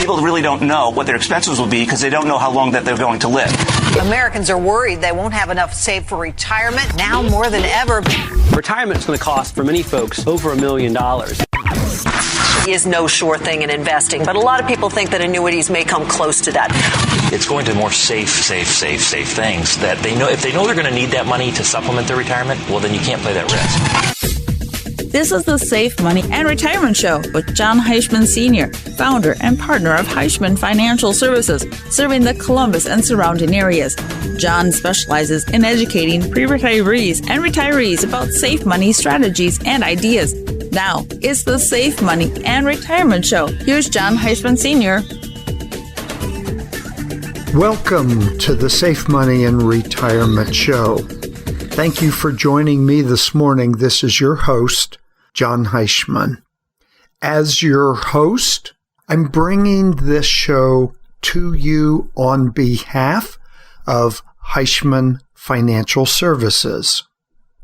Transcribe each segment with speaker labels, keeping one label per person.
Speaker 1: People really don't know what their expenses will be because they don't know how long that they're going to live.
Speaker 2: Americans are worried they won't have enough saved for retirement now more than ever.
Speaker 3: Retirement is going to cost, for many folks, over $1 million.
Speaker 2: Is no sure thing in investing, but a lot of people think that annuities may come close to that.
Speaker 4: It's going to more safe things that they know. If they know they're going to need that money to supplement their retirement, well, then you can't play that risk.
Speaker 5: This is the Safe Money and Retirement Show with Jon Heischman Sr., founder and partner of Heischman Financial Services, serving the Columbus and surrounding areas. Jon specializes in educating pre-retirees and retirees about safe money strategies and ideas. Now, it's the Safe Money and Retirement Show. Here's Jon Heischman Sr.
Speaker 6: Welcome to the Safe Money and Retirement Show. Thank you for joining me this morning. This is your host, Jon Heischman. As your host, I'm bringing this show to you on behalf of Heischman Financial Services.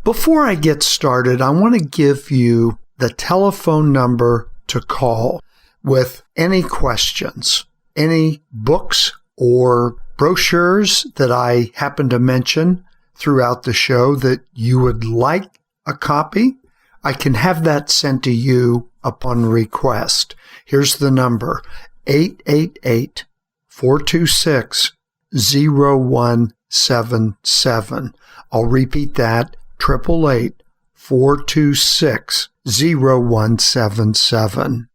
Speaker 6: Before I get started, I want to give you the telephone number to call with any questions, any books or brochures that I happen to mention throughout the show that you would like a copy. I can have that sent to you upon request. Here's the number, 888-426-0177. I'll repeat that, 888-426-0177.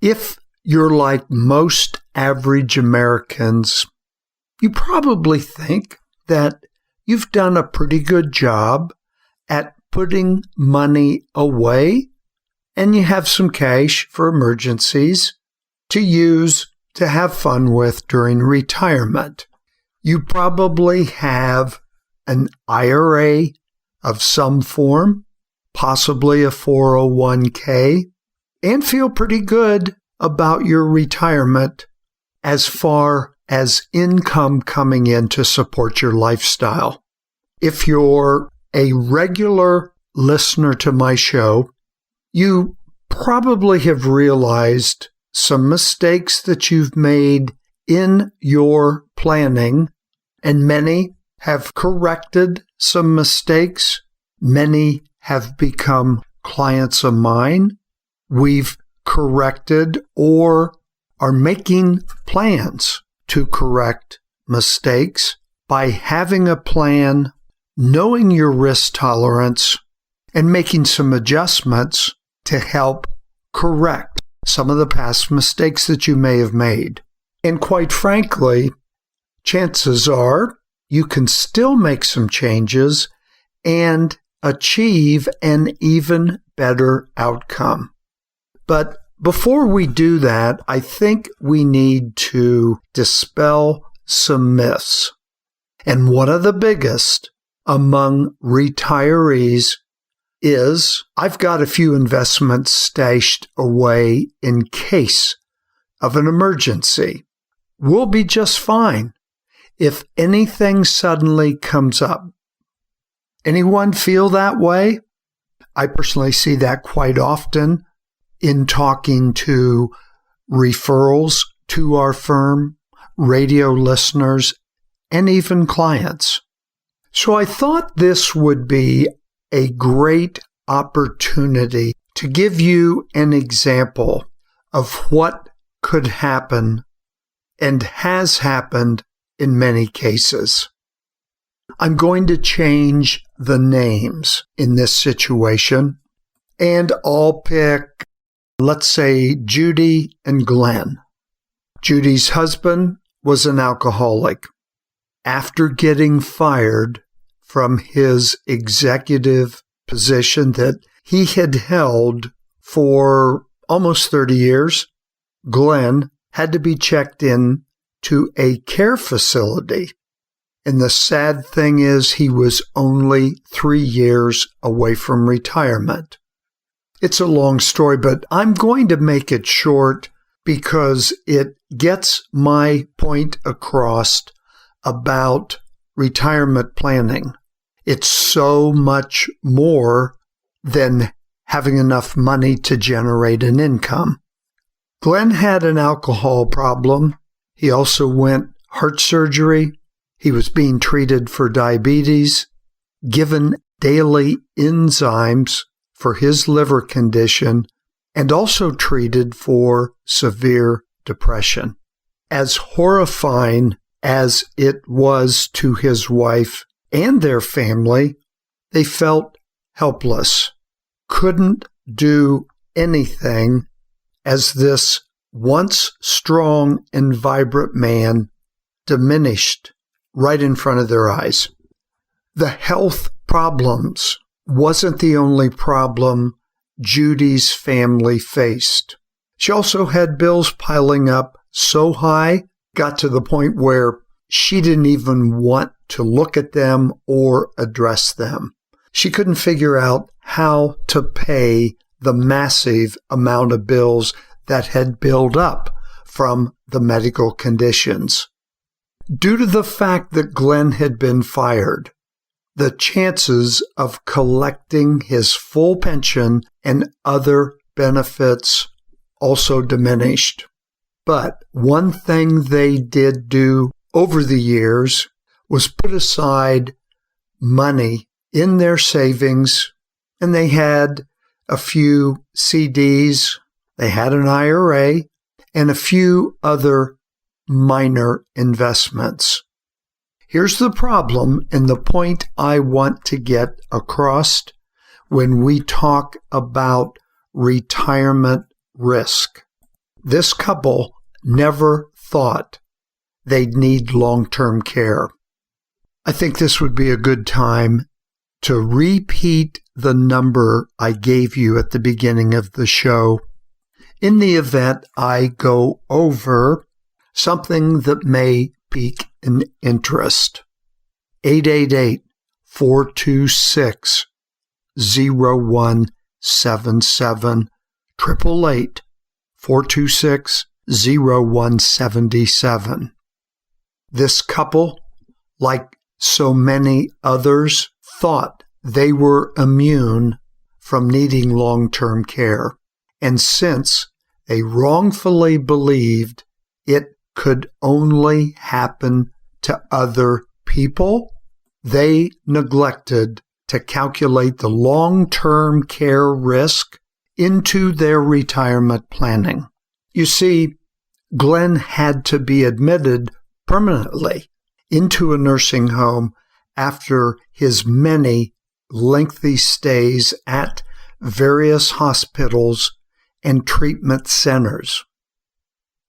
Speaker 6: If you're like most average Americans, you probably think that you've done a pretty good job at putting money away, and you have some cash for emergencies to use to have fun with during retirement. You probably have an IRA of some form, possibly a 401k, and feel pretty good about your retirement as far as income coming in to support your lifestyle. If you're a regular listener to my show, you probably have realized some mistakes that you've made in your planning, and many have corrected some mistakes. Many have become clients of mine. We've corrected or are making plans to correct mistakes by having a plan, knowing your risk tolerance, and making some adjustments to help correct some of the past mistakes that you may have made. And quite frankly, chances are you can still make some changes and achieve an even better outcome. But before we do that, I think we need to dispel some myths. And one of the biggest among retirees is, I've got a few investments stashed away in case of an emergency. We'll be just fine if anything suddenly comes up. Anyone feel that way? I personally see that quite often in talking to referrals to our firm, radio listeners, and even clients. So I thought this would be a great opportunity to give you an example of what could happen and has happened in many cases. I'm going to change the names in this situation, and I'll pick, let's say, Judy and Glenn. Judy's husband was an alcoholic. After getting fired from his executive position that he had held for almost 30 years, Glenn had to be checked in to a care facility. And the sad thing is he was only 3 years away from retirement. It's a long story, but I'm going to make it short because it gets my point across about retirement planning. It's so much more than having enough money to generate an income. Glenn had an alcohol problem. He also went heart surgery. He was being treated for diabetes, given daily enzymes for his liver condition, and also treated for severe depression. As horrifying as it was to his wife and their family, they felt helpless, couldn't do anything as this once strong and vibrant man diminished right in front of their eyes. The health problems wasn't the only problem Judy's family faced. She also had bills piling up so high, got to the point where she didn't even want to look at them or address them. She couldn't figure out how to pay the massive amount of bills that had built up from the medical conditions. Due to the fact that Glenn had been fired, the chances of collecting his full pension and other benefits also diminished. But one thing they did do over the years was put aside money in their savings, and they had a few CDs, they had an IRA, and a few other minor investments. Here's the problem, and the point I want to get across when we talk about retirement risk. This couple never thought they'd need long-term care. I think this would be a good time to repeat the number I gave you at the beginning of the show in the event I go over something that may pique an interest. 888-426-0177, 888-426-0177. This couple, like so many others, thought they were immune from needing long-term care. And since they wrongfully believed it could only happen to other people, they neglected to calculate the long-term care risk into their retirement planning. You see, Glenn had to be admitted permanently into a nursing home after his many lengthy stays at various hospitals and treatment centers.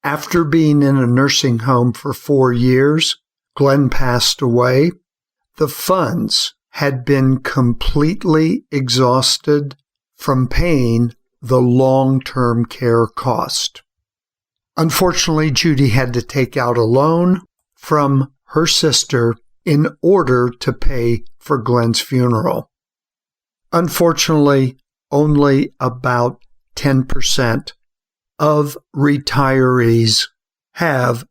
Speaker 6: After being in a nursing home for 4 years, Glenn passed away. The funds had been completely exhausted from paying the long-term care cost. Unfortunately, Judy had to take out a loan from her sister in order to pay for Glenn's funeral. Unfortunately, only about 10% of retirees have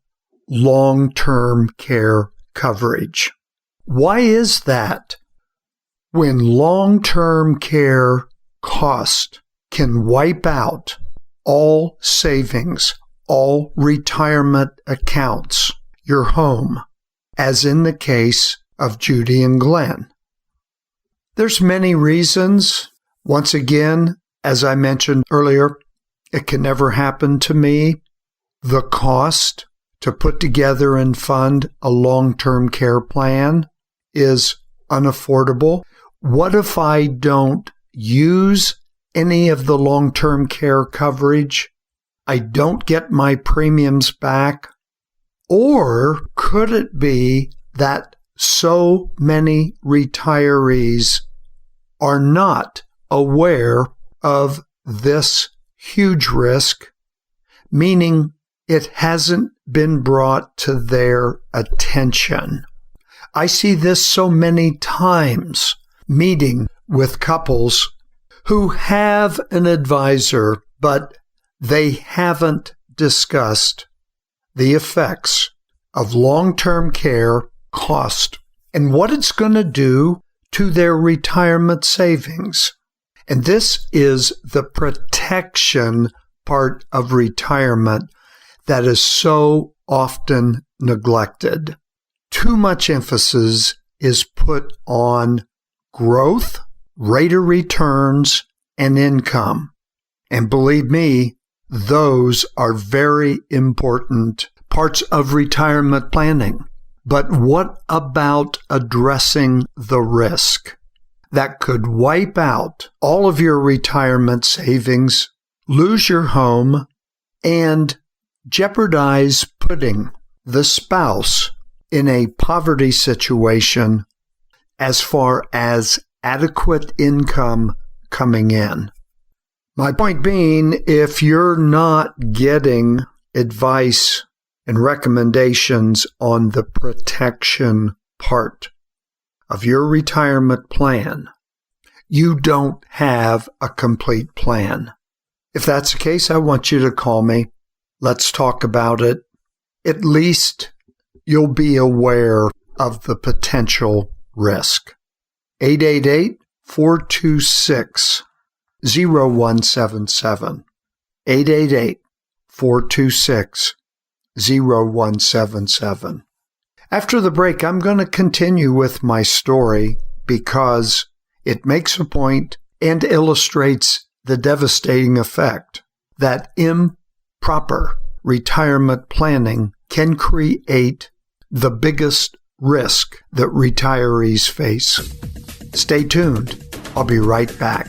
Speaker 6: long-term care coverage. Why is that? When long-term care cost can wipe out all savings, all retirement accounts, your home, as in the case of Judy and Glenn. There's many reasons. Once again, as I mentioned earlier, it can never happen to me. The cost to put together and fund a long-term care plan is unaffordable. What if I don't use any of the long-term care coverage? I don't get my premiums back? Or could it be that so many retirees are not aware of this huge risk, meaning it hasn't been brought to their attention? I see this so many times meeting with couples who have an advisor, but they haven't discussed the effects of long-term care cost and what it's going to do to their retirement savings. And this is the protection part of retirement that is so often neglected. Too much emphasis is put on growth, rate of returns, and income. And believe me, those are very important parts of retirement planning. But what about addressing the risk that could wipe out all of your retirement savings, lose your home, and jeopardize putting the spouse in a poverty situation as far as adequate income coming in? My point being, if you're not getting advice and recommendations on the protection part of your retirement plan, you don't have a complete plan. If that's the case, I want you to call me. Let's talk about it. At least you'll be aware of the potential risk. 888-426-0177. 888-426-0177. After the break, I'm going to continue with my story because it makes a point and illustrates the devastating effect that improper retirement planning can create the biggest risk that retirees face. Stay tuned. I'll be right back.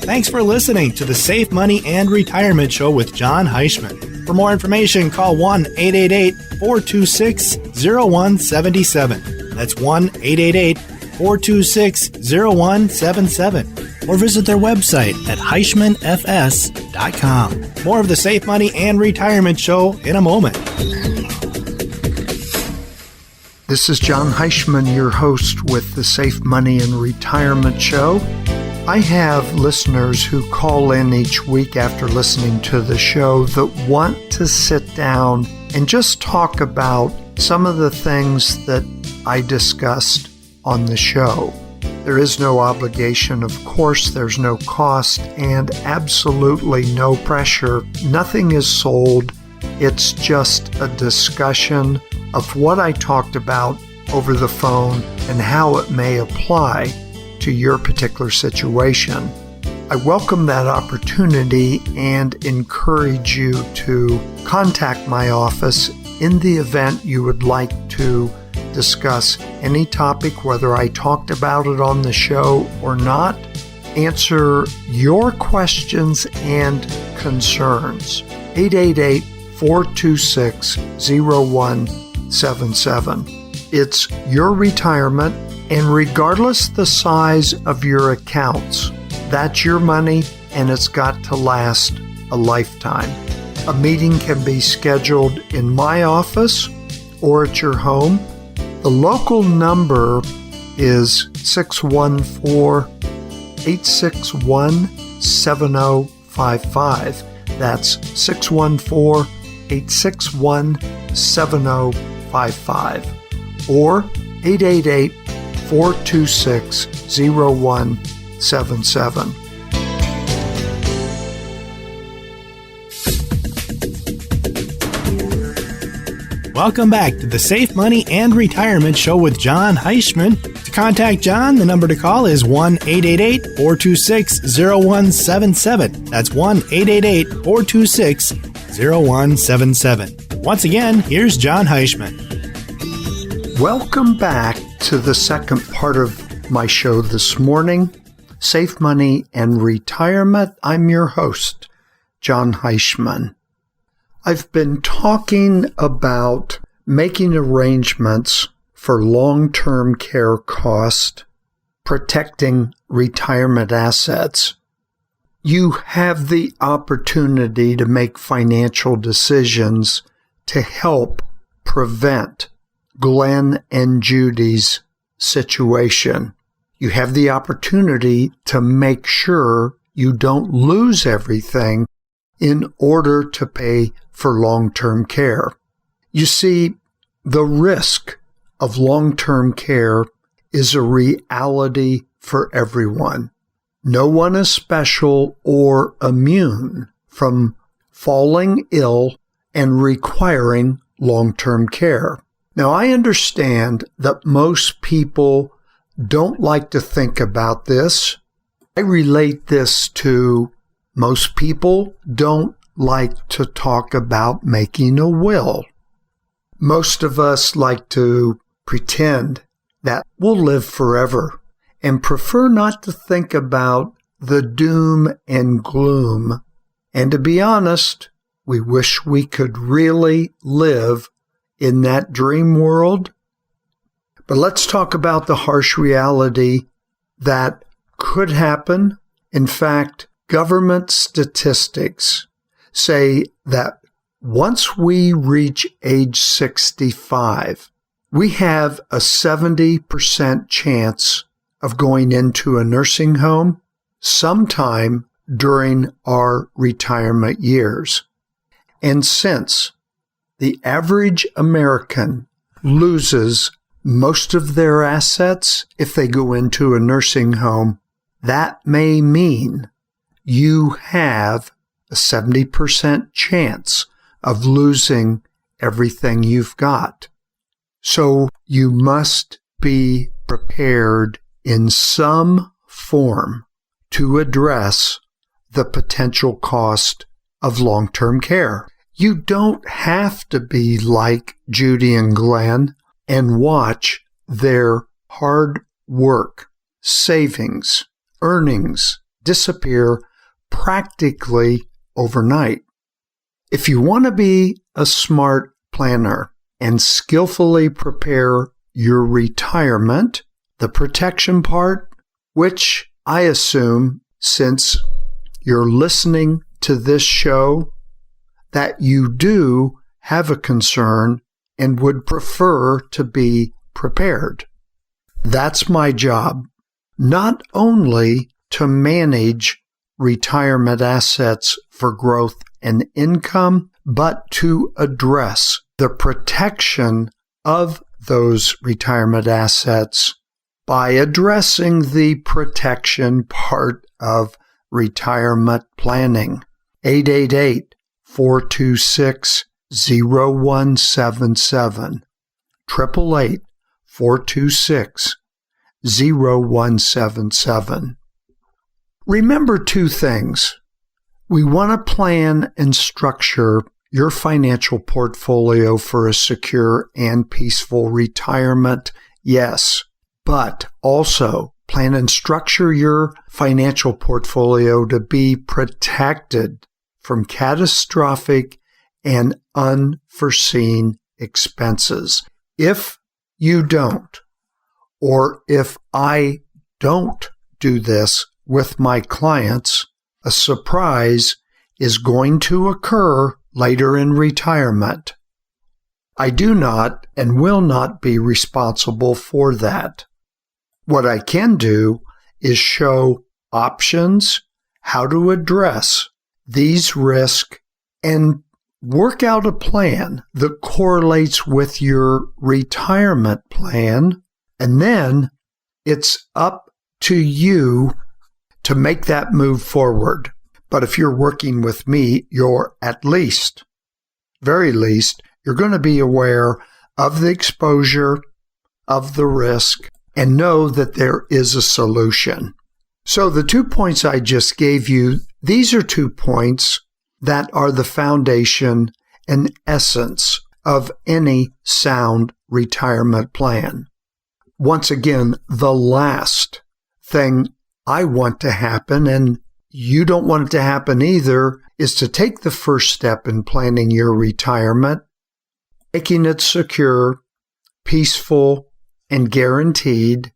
Speaker 7: Thanks for listening to the Safe Money and Retirement Show with Jon Heischman. For more information, call 1-888-426-0177. That's 1-888-426-0177. Or visit their website at HeischmanFS.com. More of the Safe Money and Retirement Show in a moment.
Speaker 6: This is Jon Heischman, your host with the Safe Money and Retirement Show. I have listeners who call in each week after listening to the show that want to sit down and just talk about some of the things that I discussed on the show. There is no obligation, of course, there's no cost, and absolutely no pressure. Nothing is sold. It's just a discussion of what I talked about over the phone and how it may apply to your particular situation. I welcome that opportunity and encourage you to contact my office in the event you would like to discuss any topic, whether I talked about it on the show or not, answer your questions and concerns. 888-426-0177. It's your retirement, and regardless the size of your accounts, that's your money and it's got to last a lifetime. A meeting can be scheduled in my office or at your home. The local number is 614-861-7055. That's 614-861-7055. Or 888-426-0177.
Speaker 7: Welcome back to the Safe Money and Retirement Show with Jon Heischman. To contact Jon, the number to call is 1-888-426-0177. That's 1-888-426-0177. Once again, here's Jon Heischman.
Speaker 6: Welcome back to the second part of my show this morning, Safe Money and Retirement. I'm your host, Jon Heischman. I've been talking about making arrangements for long-term care cost, protecting retirement assets. You have the opportunity to make financial decisions to help prevent Glenn and Judy's situation. You have the opportunity to make sure you don't lose everything in order to pay for long-term care. You see, the risk of long-term care is a reality for everyone. No one is special or immune from falling ill and requiring long-term care. Now, I understand that most people don't like to think about this. I relate this to most people don't like to talk about making a will. Most of us like to pretend that we'll live forever and prefer not to think about the doom and gloom. And to be honest, we wish we could really live in that dream world. But let's talk about the harsh reality that could happen. In fact, government statistics say that once we reach age 65, we have a 70% chance of going into a nursing home sometime during our retirement years. And since the average American loses most of their assets if they go into a nursing home, that may mean you have a 70% chance of losing everything you've got. So you must be prepared in some form to address the potential cost of long-term care. You don't have to be like Judy and Glenn and watch their hard work, savings, earnings disappear practically overnight. If you want to be a smart planner and skillfully prepare your retirement, the protection part, which I assume since you're listening to this show, that you do have a concern and would prefer to be prepared. That's my job, not only to manage retirement assets for growth and income, but to address the protection of those retirement assets by addressing the protection part of retirement planning. 888-426-0177. 888-426-0177. Remember two things. We want to plan and structure your financial portfolio for a secure and peaceful retirement, yes, but also plan and structure your financial portfolio to be protected from catastrophic and unforeseen expenses. If you don't, or if I don't do this with my clients, a surprise is going to occur later in retirement. I do not and will not be responsible for that. What I can do is show options, how to address these risks, and work out a plan that correlates with your retirement plan, and then it's up to you to make that move forward. But if you're working with me, you're at least, very least, you're going to be aware of the exposure, of the risk, and know that there is a solution. So the 2 points I just gave you, these are 2 points that are the foundation and essence of any sound retirement plan. Once again, the last thing I want to happen, and you don't want it to happen either, is to take the first step in planning your retirement, making it secure, peaceful, and guaranteed,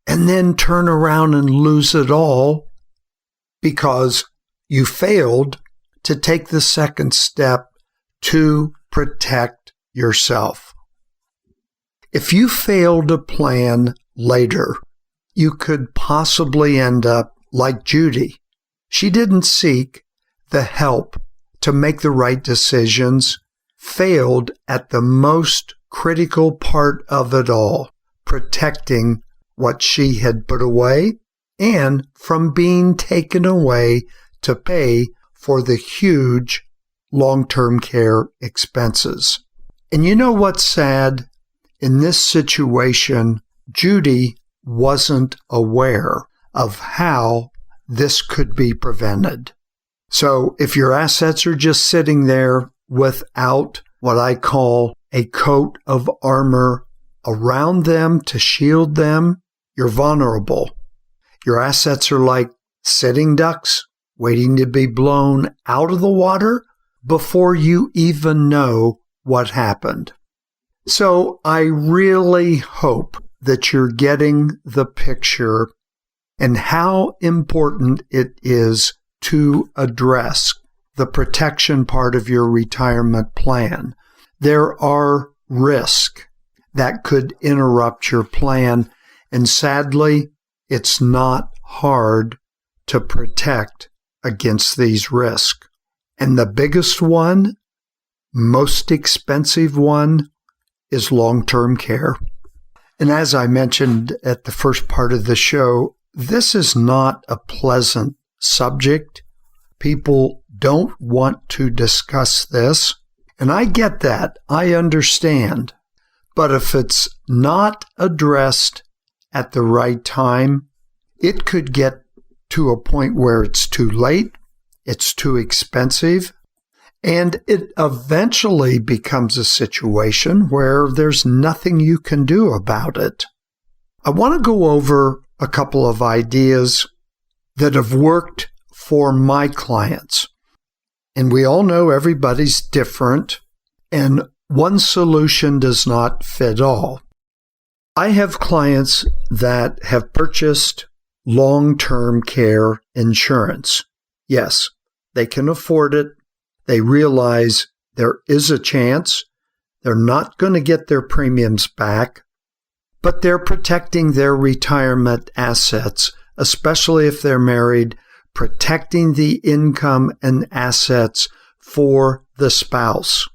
Speaker 6: and then turn around and lose it all because you failed to take the second step to protect yourself. If you fail to plan later, you could possibly end up like Judy. She didn't seek the help to make the right decisions, failed at the most critical part of it all, protecting what she had put away and from being taken away to pay for the huge long-term care expenses. And you know what's sad? In this situation, Judy wasn't aware of how this could be prevented. So if your assets are just sitting there without what I call a coat of armor around them to shield them, you're vulnerable. Your assets are like sitting ducks waiting to be blown out of the water before you even know what happened. So I really hope that you're getting the picture and how important it is to address the protection part of your retirement plan. There are risks that could interrupt your plan, and sadly, it's not hard to protect against these risks. And the biggest one, most expensive one, is long-term care. And as I mentioned at the first part of the show, this is not a pleasant subject. People don't want to discuss this. And I get that. I understand. But if it's not addressed at the right time, it could get to a point where it's too late, it's too expensive, and it eventually becomes a situation where there's nothing you can do about it. I want to go over a couple of ideas that have worked for my clients. And we all know everybody's different, and one solution does not fit all. I have clients that have purchased long-term care insurance. Yes, they can afford it. They realize there is a chance they're not going to get their premiums back, but they're protecting their retirement assets, especially if they're married, protecting the income and assets for the spouse.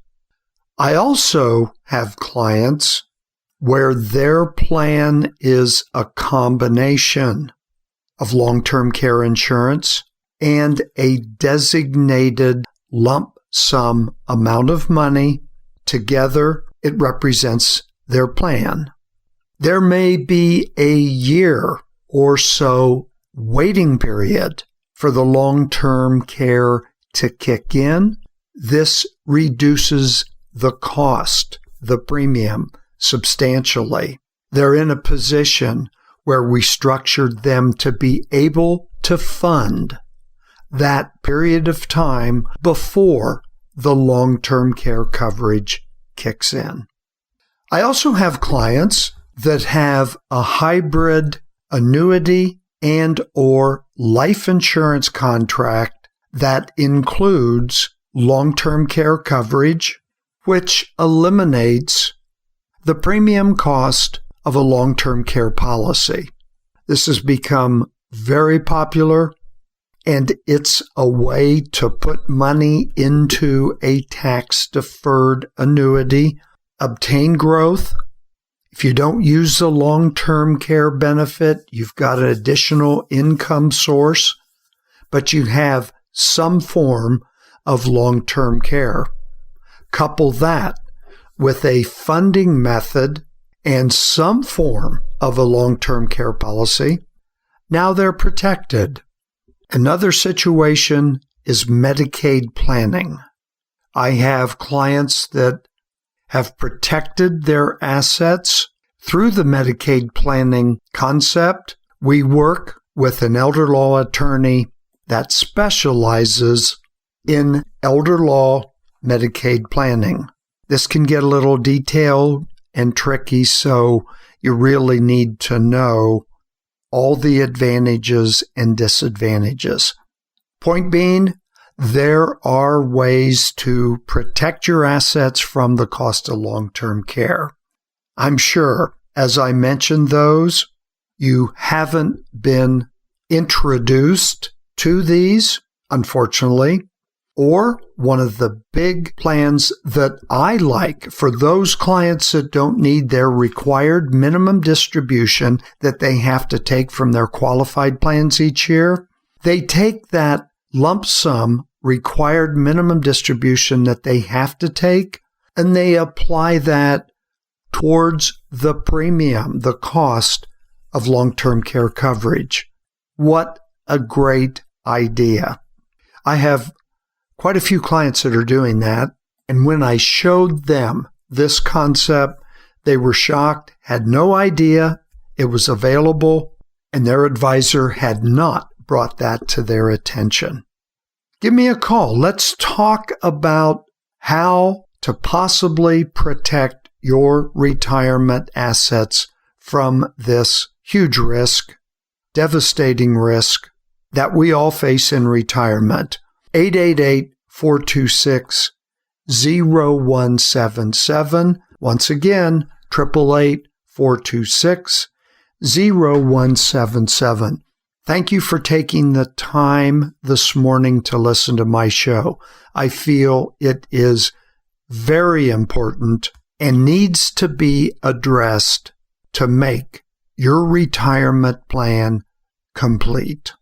Speaker 6: I also have clients where their plan is a combination of long-term care insurance and a designated lump sum amount of money. Together, it represents their plan. There may be a year or so waiting period for the long-term care to kick in. This reduces the cost, the premium, substantially. They're in a position where we structured them to be able to fund that period of time before the long-term care coverage kicks in. I also have clients that have a hybrid annuity and or life insurance contract that includes long-term care coverage, which eliminates the premium cost of a long-term care policy. This has become very popular, and it's a way to put money into a tax-deferred annuity, obtain growth. If you don't use the long-term care benefit, you've got an additional income source, but you have some form of long-term care. Couple that with a funding method and some form of a long-term care policy, now they're protected. Another situation is Medicaid planning. I have clients that have protected their assets through the Medicaid planning concept. We work with an elder law attorney that specializes in elder law Medicaid planning. This can get a little detailed and tricky, so you really need to know all the advantages and disadvantages. Point being, there are ways to protect your assets from the cost of long-term care. I'm sure, as I mentioned those, you haven't been introduced to these, unfortunately, Or one of the big plans that I like for those clients that don't need their required minimum distribution that they have to take from their qualified plans each year, they take that lump sum required minimum distribution that they have to take and they apply that towards the premium, the cost of long-term care coverage. What a great idea. I have quite a few clients that are doing that, and when I showed them this concept, they were shocked, had no idea it was available, and their advisor had not brought that to their attention. Give me a call. Let's talk about how to possibly protect your retirement assets from this huge risk, devastating risk that we all face in retirement. 888-426-0177. Once again, 888-426-0177. Thank you for taking the time this morning to listen to my show. I feel it is very important and needs to be addressed to make your retirement plan complete.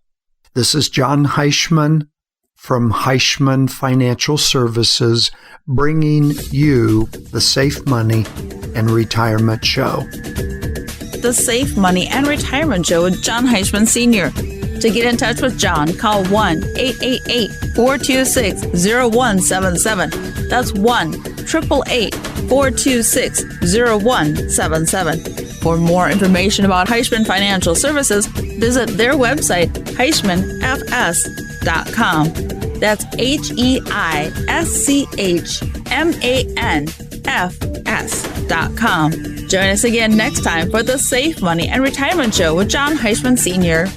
Speaker 6: This is Jon Heischman from Heischman Financial Services, bringing you the Safe Money and Retirement Show.
Speaker 5: The Safe Money and Retirement Show with Jon Heischman Sr. To get in touch with Jon, call 1-888-426-0177. That's 1-888-426-0177. For more information about Heischman Financial Services, visit their website, HeischmanFS.com. That's HeischmanFS.com. Join us again next time for the Safe Money and Retirement Show with Jon Heischman Sr.